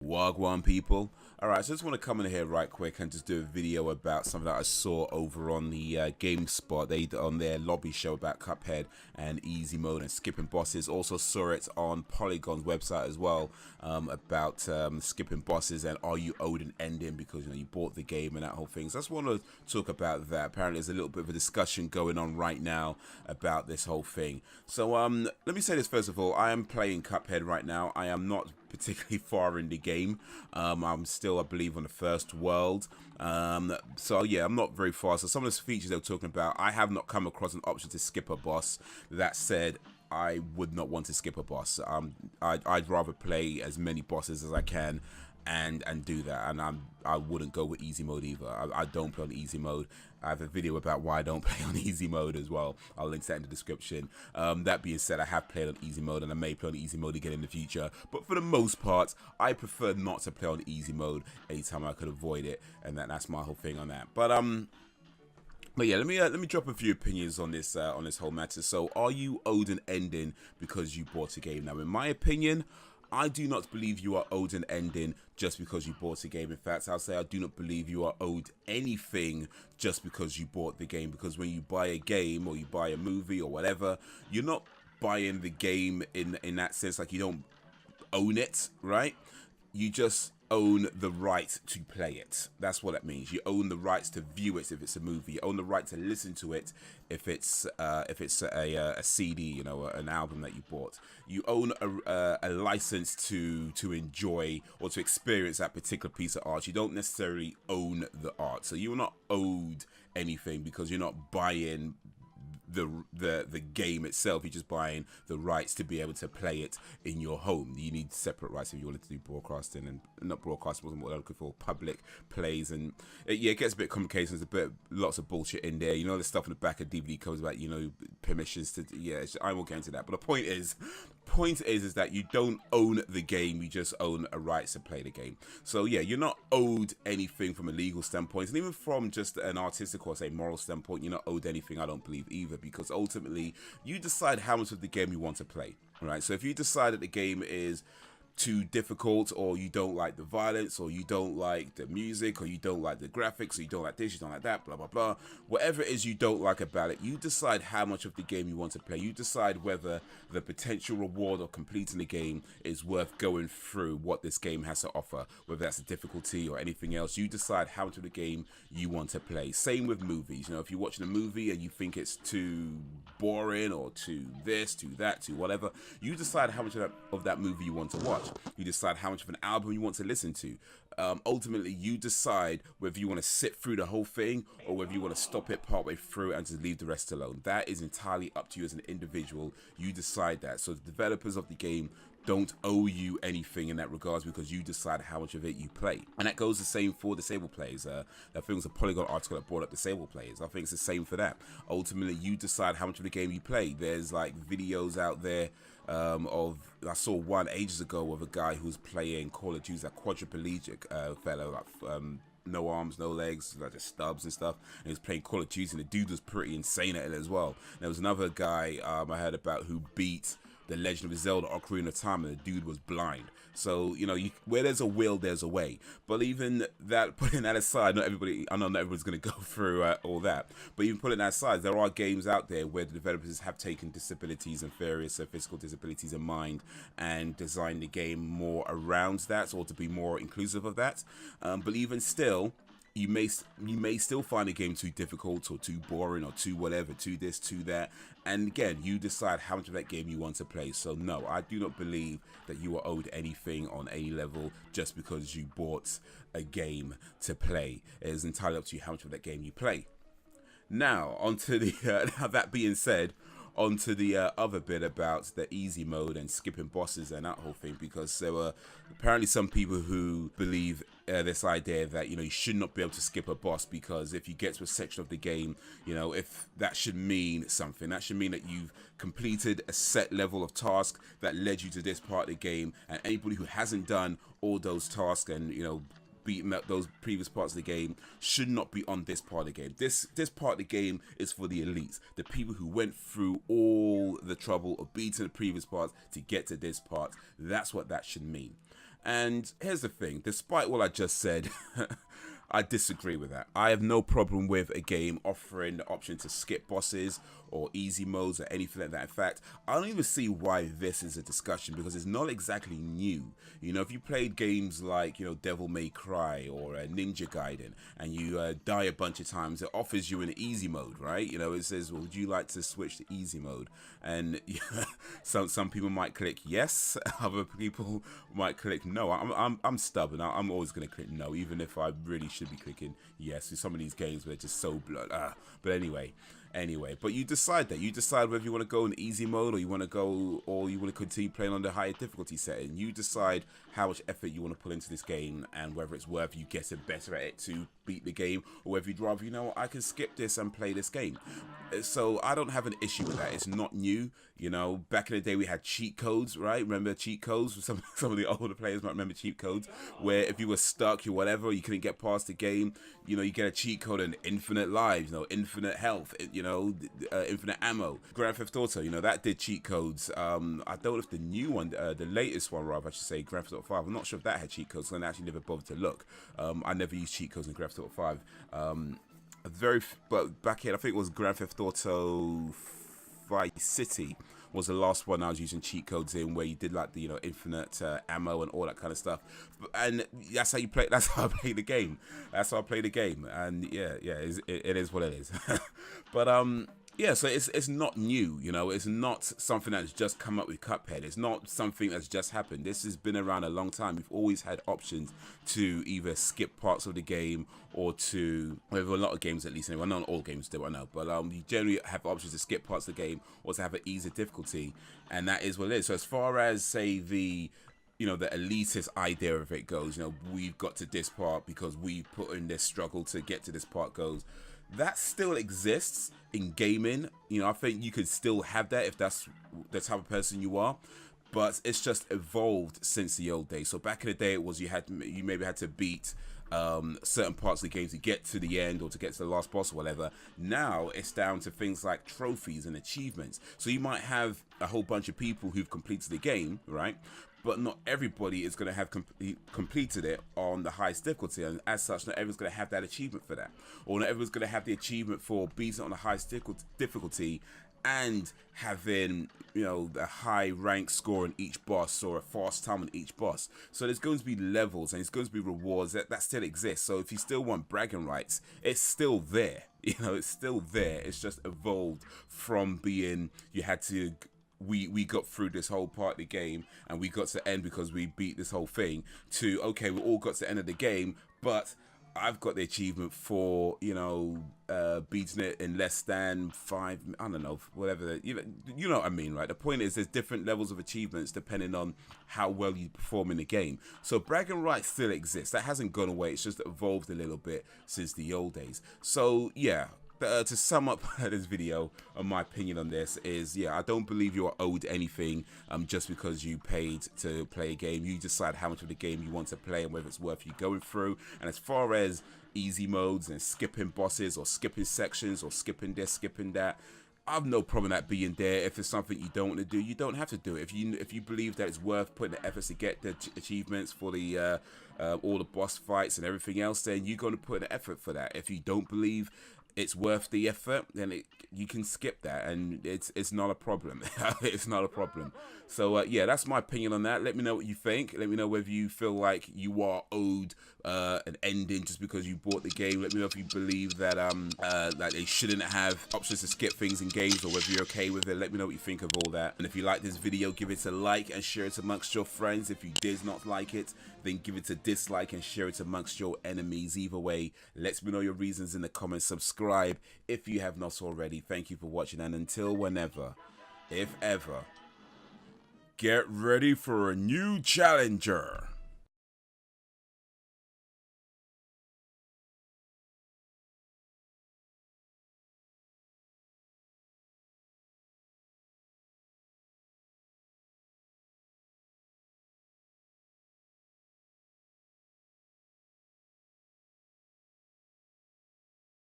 Wagwan people. Alright, so I just want to come in here right quick and just do a video about something that I saw over on the Gamespot. They on their lobby show about Cuphead and easy mode and skipping bosses. Also saw it on Polygon's website as well, about skipping bosses and are you owed an ending because you bought the game and that whole thing. So I just want to talk about that. Apparently there's a little bit of a discussion going on right now about this whole thing. So let me say this first of all. I am playing Cuphead right now. I am not particularly far in the game. I'm still, I believe, on the first world. So yeah, I'm not very far. So some of the features they were talking about, I have not come across an option to skip a boss. That said, I would not want to skip a boss. I'd rather play as many bosses as I can and do that, and I wouldn't go with easy mode either. I don't play on easy mode. I have a video about why I don't play on easy mode as well. I'll link that in the description. That being said, I have played on easy mode and I may play on easy mode again in the future, but for the most part I prefer not to play on easy mode anytime I could avoid it, and that's my whole thing on that. But yeah, let me drop a few opinions on this whole matter. So, are you owed an ending because you bought a game? Now, in my opinion, I do not believe you are owed an ending just because you bought a game. In fact, I'll say I do not believe you are owed anything just because you bought the game. Because when you buy a game or you buy a movie or whatever, you're not buying the game in that sense. Like, you don't own it, right? You just own the right to play it. That's what that means. You own the rights to view it if it's a movie. You own the right to listen to it if it's a CD, an album that you bought. You own a license to enjoy or to experience that particular piece of art. You don't necessarily own the art, so you're not owed anything because you're not buying the game itself. You're just buying the rights to be able to play it in your home. You need separate rights if you wanted to do broadcasting, and not broadcasting wasn't what I'm looking for, public plays, and it gets a bit complicated. There's a bit lots of bullshit in there. The stuff in the back of DVD covers about permissions to I won't get into that. But the point is that you don't own the game, you just own a right to play the game. So yeah, you're not owed anything from a legal standpoint, and even from just an artistic or say moral standpoint, you're not owed anything, I don't believe either, because ultimately you decide how much of the game you want to play. Right? So if you decide that the game is too difficult, or you don't like the violence, or you don't like the music, or you don't like the graphics, or you don't like this, you don't like that, blah blah blah, whatever it is you don't like about it, you decide how much of the game you want to play. You decide whether the potential reward of completing the game is worth going through what this game has to offer, whether that's the difficulty or anything else. You decide how much of the game you want to play. Same with movies. If you're watching a movie and you think it's too boring, or too this, too that, too whatever, you decide how much of that movie you want to watch. You decide how much of an album you want to listen to. Ultimately, you decide whether you want to sit through the whole thing or whether you want to stop it partway through and just leave the rest alone. That is entirely up to you as an individual. You decide that. So the developers of the game don't owe you anything in that regards, because you decide how much of it you play. And that goes the same for disabled players. I think it was a Polygon article that brought up disabled players. I think it's the same for that. Ultimately, you decide how much of the game you play. There's like videos out there I saw one ages ago of a guy who's playing Call of Duty, a quadriplegic fellow, like no arms, no legs, like just stubs and stuff, and he was playing Call of Duty, and the dude was pretty insane at it as well. And there was another guy I heard about who beat The Legend of Zelda Ocarina of Time, and the dude was blind. So where there's a will, there's a way. But even that, putting that aside, I know not everybody's going to go through all that, but even putting that aside, there are games out there where the developers have taken disabilities and various physical disabilities in mind and designed the game more around that, or to be more inclusive of that. But even still, you may still find a game too difficult or too boring or too whatever, too this, too that. And again, you decide how much of that game you want to play. So no, I do not believe that you are owed anything on any level just because you bought a game to play. It is entirely up to you how much of that game you play. Now, onto the now that being said, onto the other bit about the easy mode and skipping bosses and that whole thing, because there were apparently some people who believe this idea that you should not be able to skip a boss, because if you get to a section of the game, if that should mean something, that should mean that you've completed a set level of task that led you to this part of the game, and anybody who hasn't done all those tasks and beaten up those previous parts of the game should not be on this part of the game. This part of the game is for the elites, the people who went through all the trouble of beating the previous parts to get to this part. That's what that should mean. And here's the thing, despite what I just said, I disagree with that. I have no problem with a game offering the option to skip bosses or easy modes or anything like that. In fact, I don't even see why this is a discussion, because it's not exactly new. You know, if you played games like, you know, Devil May Cry or Ninja Gaiden, and you die a bunch of times, it offers you an easy mode, right? You know, it says, well, would you like to switch to easy mode? And some people might click yes, other people might click no. I'm stubborn. I'm always going to click no, even if I really should be clicking yes in some of these games where they're just so blood. But anyway, but you decide that. You decide whether you want to go in easy mode, or you want to continue playing on the higher difficulty setting. You decide how much effort you want to put into this game, and whether it's worth you getting better at it to beat the game, or whether you'd rather, you know, I can skip this and play this game. So I don't have an issue with that. It's not new. You know, back in the day we had cheat codes, right? Remember cheat codes? Some of the older players might remember cheat codes, where if you were stuck or whatever, you couldn't get past the game, you know, you get a cheat code and infinite lives, you know, infinite health, you know, infinite ammo. Grand Theft Auto, you know, that did cheat codes. I don't know if the new one, the latest one rather, I should say, Grand Theft Auto 5, I'm not sure if that had cheat codes, so I actually never bothered to look. I never used cheat codes in Grand Theft Auto 5. But back in, I think it was Grand Theft Auto Vice City was the last one I was using cheat codes in, where you did like the, you know, infinite ammo and all that kind of stuff. And that's how you play. That's how I play the game. That's how I play the game. And yeah, it is what it is. But yeah, so it's not new, you know. It's not something that's just come up with Cuphead. It's not something that's just happened. This has been around a long time. We've always had options to either skip parts of the game, or to, with a lot of games at least anyway, not all games do, I know, but you generally have options to skip parts of the game, or to have an easier difficulty, and that is what it is. So as far as, say, the, you know, the elitist idea of it goes, you know, we've got to this part because we put in this struggle to get to this part goes, that still exists in gaming. You know, I think you could still have that if that's the type of person you are, but it's just evolved since the old days. So back in the day, it was you maybe had to beat certain parts of the game to get to the end, or to get to the last boss or whatever. Now it's down to things like trophies and achievements. So you might have a whole bunch of people who've completed the game, right? But not everybody is going to have completed it on the highest difficulty, and as such, not everyone's going to have that achievement for that, or not everyone's going to have the achievement for beating it on the highest difficulty and having, you know, the high rank score in each boss, or a fast time on each boss. So there's going to be levels, and there's going to be rewards that still exist. So if you still want bragging rights, it's still there. You know, it's still there. It's just evolved from being, you had to, we got through this whole part of the game and we got to the end because we beat this whole thing, to, okay, we all got to the end of the game, but I've got the achievement for, you know, beating it in less than 5, I don't know, whatever, you know what I mean, right? The point is, there's different levels of achievements depending on how well you perform in the game. So bragging rights still exists. That hasn't gone away. It's just evolved a little bit since the old days. So yeah, to sum up this video, my opinion on this is, yeah, I don't believe you are owed anything just because you paid to play a game. You decide how much of the game you want to play and whether it's worth you going through. And as far as easy modes and skipping bosses, or skipping sections, or skipping this, skipping that, I've no problem that being there. If it's something you don't want to do, you don't have to do it. If you believe that it's worth putting the efforts to get the achievements for the all the boss fights and everything else, then you're going to put an effort for that. If you don't believe it's worth the effort, then you can skip that, and it's not a problem. It's not a problem. So yeah, that's my opinion on that. Let me know what you think. Let me know whether you feel like you are owed an ending just because you bought the game. Let me know if you believe that that they shouldn't have options to skip things in games, or whether you're okay with it. Let me know what you think of all that. And if you like this video, give it a like and share it amongst your friends. If you did not like it, then give it a dislike and share it amongst your enemies. Either way, let me know your reasons in the comments. Subscribe if you have not already. Thank you for watching, and until whenever, if ever, get ready for a new challenger.